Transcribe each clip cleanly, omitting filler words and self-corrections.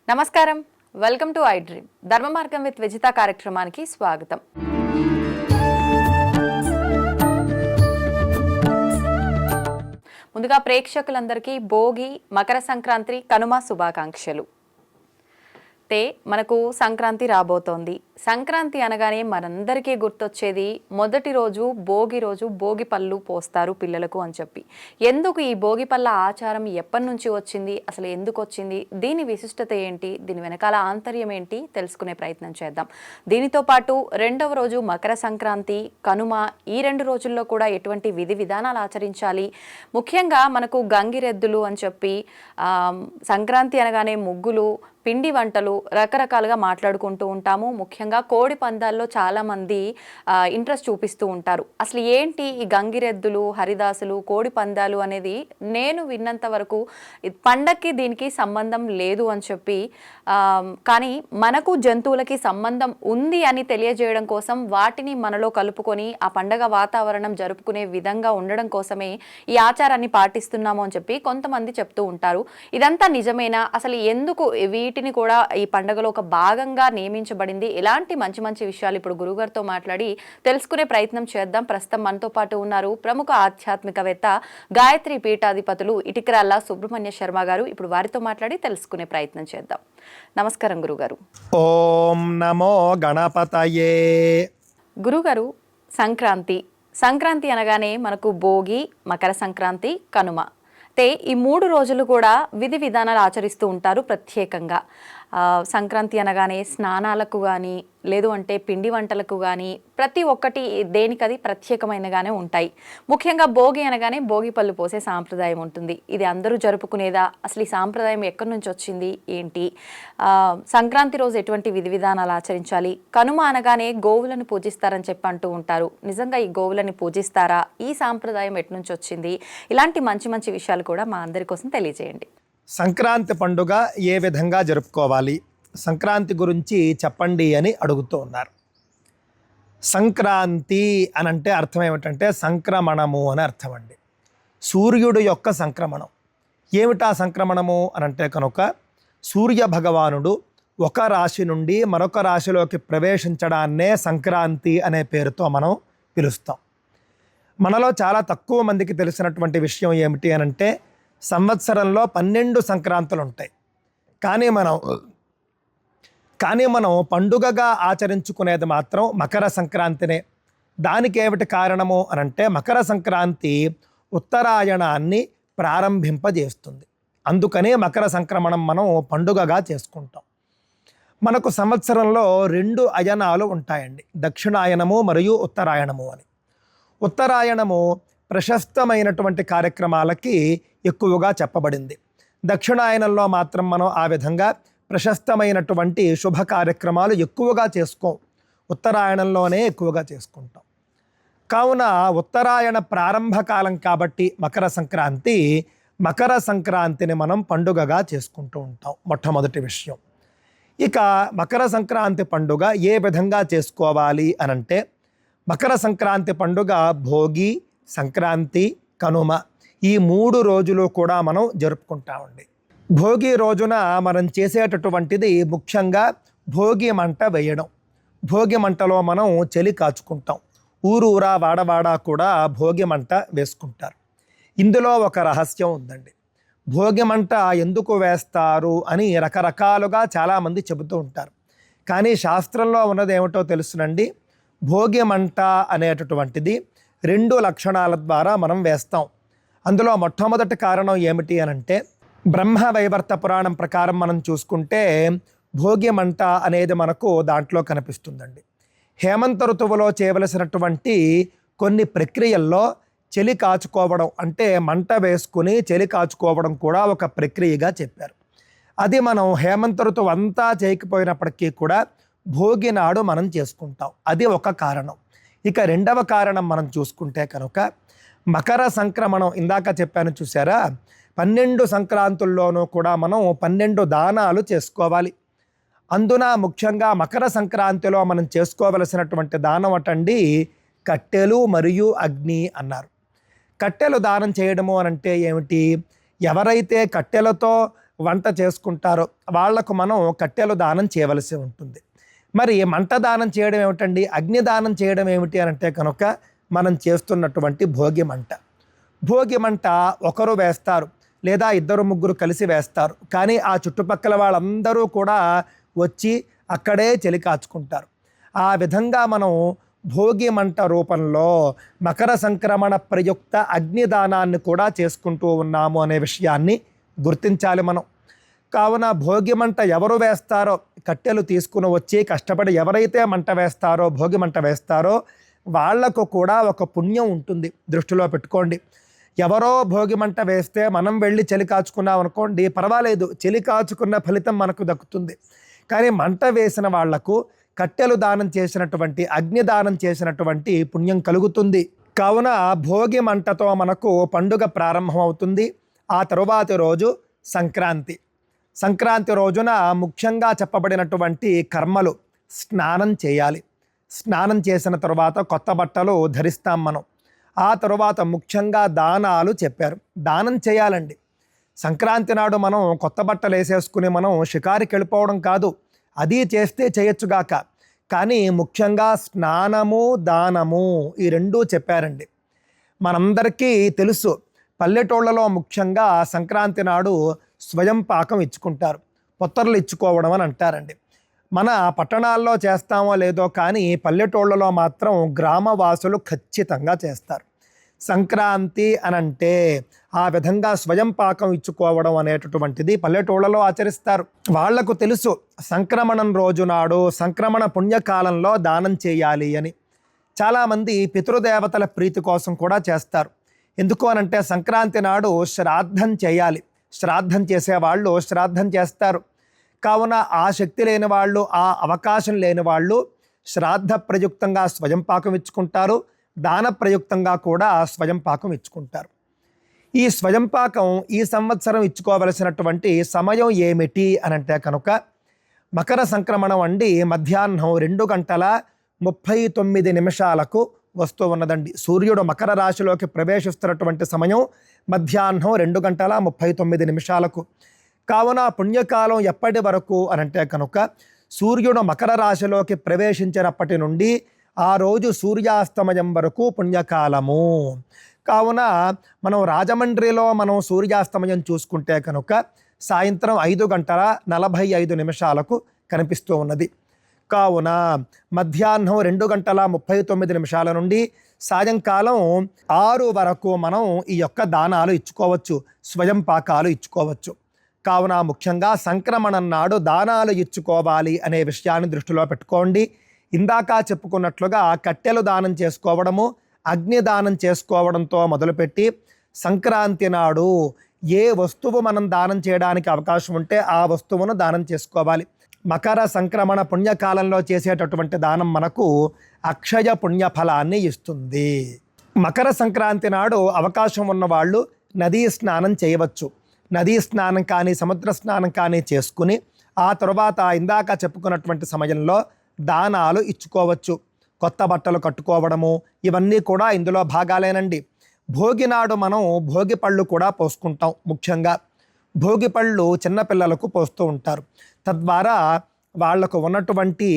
నమస్కారం, welcome to I dream. ధర్మ మార్గం విత్ విజిత కార్యక్రమానికి స్వాగతం. ముందుగా ప్రేక్షకులందరికీ భోగి, మకర సంక్రాంతి, కనుమ శుభాకాంక్షలు. మనకు సంక్రాంతి రాబోతోంది. సంక్రాంతి అనగానే మనందరికీ గుర్తొచ్చేది మొదటి రోజు భోగి రోజు భోగి పళ్ళు పోస్తారు పిల్లలకు అని చెప్పి. ఎందుకు ఈ భోగి పళ్ళ ఆచారం ఎప్పటి నుంచి వచ్చింది, అసలు ఎందుకు వచ్చింది, దీని విశిష్టత ఏంటి, దీని వెనకాల ఆంతర్యం ఏంటి తెలుసుకునే ప్రయత్నం చేద్దాం. దీనితో పాటు రెండవ రోజు మకర సంక్రాంతి, కనుమ, ఈ 2 రోజుల్లో కూడా ఎటువంటి విధి విధానాలు ఆచరించాలి, ముఖ్యంగా మనకు గంగిరెద్దులు అని చెప్పి సంక్రాంతి అనగానే ముగ్గులు, పిండి వంటలు రకరకాలుగా మాట్లాడుకుంటూ ఉంటాము. ముఖ్యంగా కోడి పందాల్లో చాలామంది ఇంట్రెస్ట్ చూపిస్తూ ఉంటారు. అసలు ఏంటి ఈ గంగిరెద్దులు, హరిదాసులు, కోడి పందాలు అనేది నేను విన్నంత వరకు పండక్కి దీనికి సంబంధం లేదు అని చెప్పి, కానీ మనకు జంతువులకి సంబంధం ఉంది అని తెలియజేయడం కోసం వాటిని మనలో కలుపుకొని ఆ పండగ వాతావరణం జరుపుకునే విధంగా ఉండడం కోసమే ఈ ఆచారాన్ని పాటిస్తున్నాము అని చెప్పి కొంతమంది చెప్తూ ఉంటారు. ఇదంతా నిజమేనా? అసలు ఎందుకు వీటిని కూడా ఈ పండుగలో ఒక భాగంగా నియమించబడింది? ఎలాంటి మంచి మంచి విషయాలు ఇప్పుడు గురుగారితో మాట్లాడి తెలుసుకునే ప్రయత్నం చేద్దాం. ప్రస్తుతం మనతో పాటు ఉన్నారు ప్రముఖ ఆధ్యాత్మికవేత్త, గాయత్రి పీఠాధిపతులు ఇటికరాళ్ళ సుబ్రహ్మణ్య శర్మ గారు. ఇప్పుడు వారితో మాట్లాడి తెలుసుకునే ప్రయత్నం చేద్దాం. నమస్కారం గురుగారు. ఓం నమో గణపతయే. గురుగారు, సంక్రాంతి అనగానే మనకు భోగి, మకర సంక్రాంతి, కనుమ, ఈ 3 రోజులు కూడా విధి విధానాలు ఆచరిస్తూ ఉంటారు ప్రత్యేకంగా. సంక్రాంతి అనగానే స్నానాలకు కానీ, లేదు అంటే పిండి వంటలకు కానీ, ప్రతి ఒక్కటి దేనికది ప్రత్యేకమైనగానే ఉంటాయి. ముఖ్యంగా భోగి అనగానే భోగి పళ్ళు పోసే సాంప్రదాయం ఉంటుంది. ఇది అందరూ జరుపుకునేదా? అసలు ఈ సాంప్రదాయం ఎక్కడి నుంచి వచ్చింది, ఏంటి? సంక్రాంతి రోజు ఎటువంటి విధి విధానాలు ఆచరించాలి? కనుమ అనగానే గోవులను పూజిస్తారని చెప్పి అంటూ ఉంటారు. నిజంగా ఈ గోవులని పూజిస్తారా? ఈ సాంప్రదాయం ఎటు నుంచి వచ్చింది? ఇలాంటి మంచి మంచి విషయాలు కూడా మా అందరి కోసం తెలియజేయండి. సంక్రాంతి పండుగ ఏ విధంగా జరుపుకోవాలి, సంక్రాంతి గురించి చెప్పండి అని అడుగుతూ ఉన్నారు. సంక్రాంతి అని అంటే అర్థం ఏమిటంటే సంక్రమణము అని అర్థం అండి. సూర్యుడు యొక్క సంక్రమణం. ఏమిటా సంక్రమణము అని అంటే కనుక సూర్య భగవానుడు ఒక రాశి నుండి మరొక రాశిలోకి ప్రవేశించడాన్నే సంక్రాంతి అనే పేరుతో మనం పిలుస్తాం. మనలో చాలా తక్కువ మందికి తెలిసినటువంటి విషయం ఏమిటి అని అంటే సంవత్సరంలో 12 సంక్రాంతులు ఉంటాయి. కానీ మనం పండుగగా ఆచరించుకునేది మాత్రం మకర సంక్రాంతినే. దానికి ఏమిటి కారణము అనంటే మకర సంక్రాంతి ఉత్తరాయణాన్ని ప్రారంభింపజేస్తుంది. అందుకనే మకర సంక్రమణం మనం పండుగగా చేసుకుంటాం. మనకు సంవత్సరంలో 2 అయనాలు ఉంటాయండి, దక్షిణాయనము మరియు ఉత్తరాయణము అని. ఉత్తరాయణము ప్రశస్తమైనటువంటి కార్యక్రమాలకి ఎక్కువగా చెప్పబడింది. దక్షిణాయనంలో మాత్రం మనం ఆ విధంగా ప్రశస్తమైనటువంటి శుభ కార్యక్రమాలు ఎక్కువగా చేసుకోం, ఉత్తరాయణంలోనే ఎక్కువగా చేసుకుంటాం. కావున ఉత్తరాయణ ప్రారంభకాలం కాబట్టి మకర సంక్రాంతిని మనం పండుగగా చేసుకుంటూ ఉంటాం. మొట్టమొదటి విషయం. ఇక మకర సంక్రాంతి పండుగ ఏ విధంగా చేసుకోవాలి అనంటే మకర సంక్రాంతి పండుగ భోగి, సంక్రాంతి, కనుమ ఈ 3 రోజులు కూడా మనం జరుపుకుంటామండి. భోగి రోజున మనం చేసేటటువంటిది ముఖ్యంగా భోగి మంట వేయడం. భోగి మంటలో మనం చలి కాచుకుంటాం. ఊరూరా వాడవాడా కూడా భోగి మంట వేసుకుంటారు. ఇందులో ఒక రహస్యం ఉందండి. భోగి మంట ఎందుకు వేస్తారు అని రకరకాలుగా చాలామంది చెబుతూ ఉంటారు. కానీ శాస్త్రంలో ఉన్నది ఏమిటో తెలుసునండి. భోగి మంట అనేటటువంటిది 2 లక్షణాల ద్వారా మనం వేస్తాం. అందులో మొట్టమొదటి కారణం ఏమిటి అనంటే బ్రహ్మవైవర్త పురాణం ప్రకారం మనం చూసుకుంటే భోగి మంట అనేది మనకు దాంట్లో కనిపిస్తుందండి. హేమంత ఋతువులో చేయవలసినటువంటి కొన్ని ప్రక్రియల్లో చలి కాచుకోవడం అంటే మంట వేసుకుని చలి కాచుకోవడం కూడా ఒక ప్రక్రియగా చెప్పారు. అది మనం హేమంత ఋతువు అంతా చేయకపోయినప్పటికీ కూడా భోగి నాడు మనం చేసుకుంటాం. అది ఒక కారణం. ఇక రెండవ కారణం మనం చూసుకుంటే కనుక మకర సంక్రమణం. ఇందాక చెప్పాను చూసారా, 12 సంక్రాంతుల్లోనూ కూడా మనం 12 దానాలు చేసుకోవాలి. అందున ముఖ్యంగా మకర సంక్రాంతిలో మనం చేసుకోవలసినటువంటి దానం అటండి కట్టెలు మరియు అగ్ని అన్నారు. కట్టెలు దానం చేయడము అనంటే ఏమిటి? ఎవరైతే కట్టెలతో వంట చేసుకుంటారో వాళ్లకు మనం కట్టెలు దానం చేయవలసి ఉంటుంది. మరి మంట దానం చేయడం ఏమిటండి, అగ్ని దానం చేయడం ఏమిటి అని అంటే కనుక మనం చేస్తున్నటువంటి భోగి మంట. భోగి మంట ఒకరు వేస్తారు లేదా ఇద్దరు ముగ్గురు కలిసి వేస్తారు, కానీ ఆ చుట్టుపక్కల వాళ్ళందరూ కూడా వచ్చి అక్కడే చలి కాచుకుంటారు. ఆ విధంగా మనం భోగి మంట రూపంలో మకర సంక్రమణ ప్రయుక్త అగ్నిదానాన్ని కూడా చేసుకుంటూ ఉన్నాము అనే విషయాన్ని గుర్తించాలి మనం. కావున భోగి మంట ఎవరు వేస్తారో, కట్టెలు తీసుకుని వచ్చి కష్టపడి ఎవరైతే మంట వేస్తారో, భోగి మంట వేస్తారో వాళ్లకు కూడా ఒక పుణ్యం ఉంటుంది, దృష్టిలో పెట్టుకోండి. ఎవరో భోగి మంట వేస్తే మనం వెళ్ళి చలి కాచుకున్నాం అనుకోండి, పర్వాలేదు, చలి కాచుకున్న ఫలితం మనకు దక్కుతుంది. కానీ మంట వేసిన వాళ్లకు కట్టెలు దానం చేసినటువంటి, అగ్ని దానం చేసినటువంటి పుణ్యం కలుగుతుంది. కావున భోగి మంటతో మనకు పండుగ ప్రారంభమవుతుంది. ఆ తరువాతి రోజు సంక్రాంతి. సంక్రాంతి రోజున ముఖ్యంగా చెప్పబడినటువంటి కర్మలు, స్నానం చేయాలి. స్నానం చేసిన తరువాత కొత్త బట్టలు ధరిస్తాం మనం. ఆ తరువాత ముఖ్యంగా దానాలు చెప్పారు, దానం చేయాలండి. సంక్రాంతి నాడు మనం కొత్త బట్టలు వేసేసుకుని మనం షికారికి వెళ్ళిపోవడం కాదు, అది చేస్తే చేయొచ్చుగాక, కానీ ముఖ్యంగా స్నానము దానము ఈ రెండూ చెప్పారండి. మనందరికీ తెలుసు, పల్లెటూళ్ళలో ముఖ్యంగా సంక్రాంతి నాడు స్వయం పాకం ఇచ్చుకుంటారు, పొత్తర్లు ఇచ్చుకోవడం అని అంటారండి. మన పట్టణాల్లో చేస్తామో లేదో కానీ పల్లెటూళ్ళలో మాత్రం గ్రామవాసులు ఖచ్చితంగా చేస్తారు. సంక్రాంతి అనంటే ఆ విధంగా స్వయం పాకం ఇచ్చుకోవడం అనేటటువంటిది పల్లెటూళ్ళలో ఆచరిస్తారు. వాళ్లకు తెలుసు సంక్రమణం రోజు నాడు, సంక్రమణ పుణ్యకాలంలో దానం చేయాలి అని. చాలామంది పితృదేవతల ప్రీతి కోసం కూడా చేస్తారు. ఎందుకు అనంటే సంక్రాంతి నాడు శ్రాద్ధం చేయాలి, శ్రాద్ధం చేసేవాళ్ళు శ్రాద్ధం చేస్తారు. కావున ఆ శక్తి లేని వాళ్ళు, ఆ అవకాశం లేని వాళ్ళు శ్రాద్ధ ప్రయుక్తంగా స్వయం పాకం ఇచ్చుకుంటారు, దాన ప్రయుక్తంగా కూడా స్వయం పాకం ఇచ్చుకుంటారు. ఈ స్వయం పాకం ఈ సంవత్సరం ఇచ్చుకోవలసినటువంటి సమయం ఏమిటి అనంటే కనుక మకర సంక్రమణం అండి మధ్యాహ్నం 2:39 వస్తూ ఉన్నదండి. సూర్యుడు మకర రాశిలోకి ప్రవేశిస్తున్నటువంటి సమయం మధ్యాహ్నం 2:39. కావున పుణ్యకాలం ఎప్పటి వరకు అనంటే కనుక సూర్యుడు మకర రాశిలోకి ప్రవేశించినప్పటి నుండి ఆ రోజు సూర్యాస్తమయం వరకు పుణ్యకాలము. కావున మనం రాజమండ్రిలో మనం సూర్యాస్తమయం చూసుకుంటే కనుక సాయంత్రం 5:45 కనిపిస్తూ ఉన్నది. కావున మధ్యాహ్నం 2:39 నుండి సాయంకాలం 6 వరకు మనం ఈ యొక్క దానాలు ఇచ్చుకోవచ్చు, స్వయం పాకాలు ఇచ్చుకోవచ్చు. కావున ముఖ్యంగా సంక్రమణం నాడు దానాలు ఇచ్చుకోవాలి అనే విషయాన్ని దృష్టిలో పెట్టుకోండి. ఇందాక చెప్పుకున్నట్లుగా కట్టెలు దానం చేసుకోవడము, అగ్ని దానం చేసుకోవడంతో మొదలుపెట్టి సంక్రాంతి నాడు ఏ వస్తువు మనం దానం చేయడానికి అవకాశం ఉంటే ఆ వస్తువును దానం చేసుకోవాలి. మకర సంక్రమణ పుణ్యకాలంలో చేసేటటువంటి దానం మనకు అక్షయ పుణ్యఫలాన్ని ఇస్తుంది. మకర సంక్రాంతి నాడు అవకాశం ఉన్నవాళ్ళు నదీ స్నానం చేయవచ్చు. నదీ స్నానం కానీ సముద్ర స్నానం కానీ చేసుకుని ఆ తరువాత ఇందాక చెప్పుకున్నటువంటి సమయంలో దానాలు ఇచ్చుకోవచ్చు. కొత్త బట్టలు కట్టుకోవడము ఇవన్నీ కూడా ఇందులో భాగాలేనండి. భోగి నాడు మనం భోగి పళ్ళు కూడా పోసుకుంటాం. ముఖ్యంగా భోగి పళ్ళు చిన్నపిల్లలకు పోస్తూ ఉంటారు. తద్వారా వాళ్లకు ఉన్నటువంటి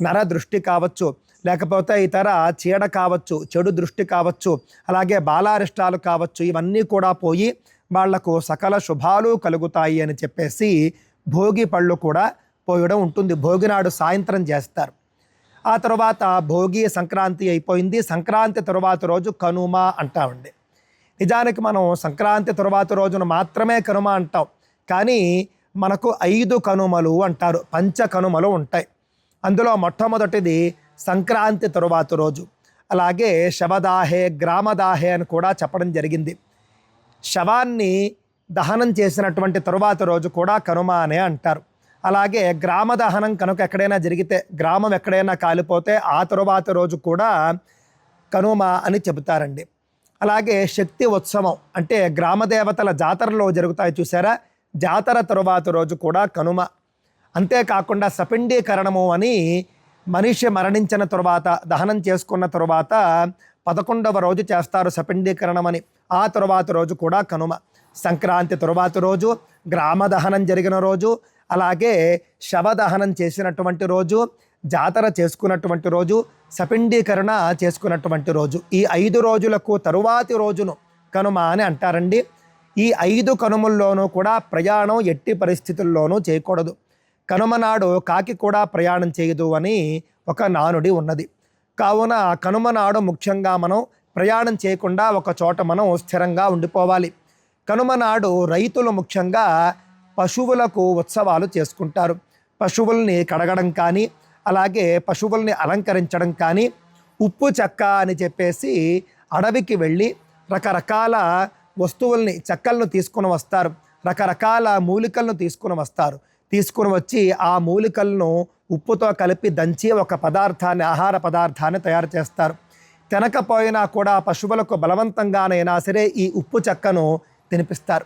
నర దృష్టి కావచ్చు, లేకపోతే ఇతర చీడ కావచ్చు, చెడు దృష్టి కావచ్చు, అలాగే బాలారిష్టాలు కావచ్చు, ఇవన్నీ కూడా పోయి వాళ్లకు సకల శుభాలు కలుగుతాయి అని చెప్పేసి భోగి పళ్ళు కూడా పోయడం ఉంటుంది. భోగినాడు సాయంత్రం చేస్తారు. ఆ తర్వాత భోగి సంక్రాంతి అయిపోయింది. సంక్రాంతి తరువాత రోజు కనుమ అంటామండి. నిజానికి మనం సంక్రాంతి తరువాత రోజున మాత్రమే కనుమ అంటాం, కానీ మనకు 5 కనుమలు అంటారు, పంచ కనుమలు ఉంటాయి. అందులో మొట్టమొదటిది సంక్రాంతి తరువాత రోజు. అలాగే శవదాహే, గ్రామదాహే అని కూడా చెప్పడం జరిగింది. శవాన్ని దహనం చేసినటువంటి తరువాత రోజు కూడా కనుమ అనే అంటారు. అలాగే గ్రామ దహనం కనుక ఎక్కడైనా జరిగితే, గ్రామం ఎక్కడైనా కాలిపోతే ఆ తరువాత రోజు కూడా కనుమ అని చెబుతారండి. అలాగే శక్తి ఉత్సవం అంటే గ్రామదేవతల జాతరలో జరుగుతాయి చూసారా, జాతర తరువాత రోజు కూడా కనుమ. అంతేకాకుండా సపిండీకరణము అని మనిషి మరణించిన తరువాత దహనం చేసుకున్న తరువాత 11వ రోజు చేస్తారు సపిండీకరణం అని. ఆ తరువాత రోజు కూడా కనుమ. సంక్రాంతి తరువాతి రోజు, గ్రామ దహనం జరిగిన రోజు, అలాగే శవదహనం చేసినటువంటి రోజు, జాతర చేసుకున్నటువంటి రోజు, సపిండీకరణ చేసుకున్నటువంటి రోజు, ఈ 5 రోజులకు తరువాతి రోజును కనుమ అని అంటారండి. ఈ 5 కనుమల్లోనూ కూడా ప్రయాణం ఎట్టి పరిస్థితుల్లోనూ చేయకూడదు. కనుమ నాడు కాకి కూడా ప్రయాణం చేయదు అని ఒక నానుడి ఉన్నది. కావున కనుమ నాడు ముఖ్యంగా మనం ప్రయాణం చేయకుండా ఒక చోట మనం స్థిరంగా ఉండిపోవాలి. కనుమ నాడు రైతులు ముఖ్యంగా పశువులకు ఉత్సవాలు చేసుకుంటారు. పశువుల్ని కడగడం కానీ, అలాగే పశువుల్ని అలంకరించడం కానీ, ఉప్పు చెక్క అని చెప్పేసి అడవికి వెళ్ళి రకరకాల వస్తువుల్ని, చెక్కలను తీసుకుని వస్తారు. రకరకాల మూలికలను తీసుకుని వస్తారు. తీసుకుని వచ్చి ఆ మూలికలను ఉప్పుతో కలిపి దంచి ఒక పదార్థాన్ని, ఆహార పదార్థాన్ని తయారు చేస్తారు. తినకపోయినా కూడా పశువులకు బలవంతంగానైనా సరే ఈ ఉప్పు చెక్కను తినిపిస్తారు.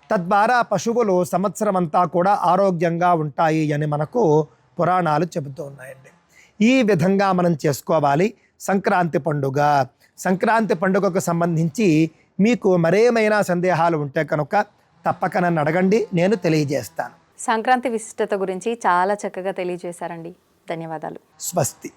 తద్వారా పశువులు సంవత్సరం అంతా కూడా ఆరోగ్యంగా ఉంటాయి అని మనకు పురాణాలు చెబుతూ ఉన్నాయండి. ఈ విధంగా మనం చేసుకోవాలి సంక్రాంతి పండుగ. సంక్రాంతి పండుగకు సంబంధించి మీకు మరేమైనా సందేహాలు ఉంటే కనుక తప్పక నన్ను అడగండి, నేను తెలియజేస్తాను. సంక్రాంతి విశిష్టత గురించి చాలా చక్కగా తెలియజేశారండి. ధన్యవాదాలు. స్వస్తి.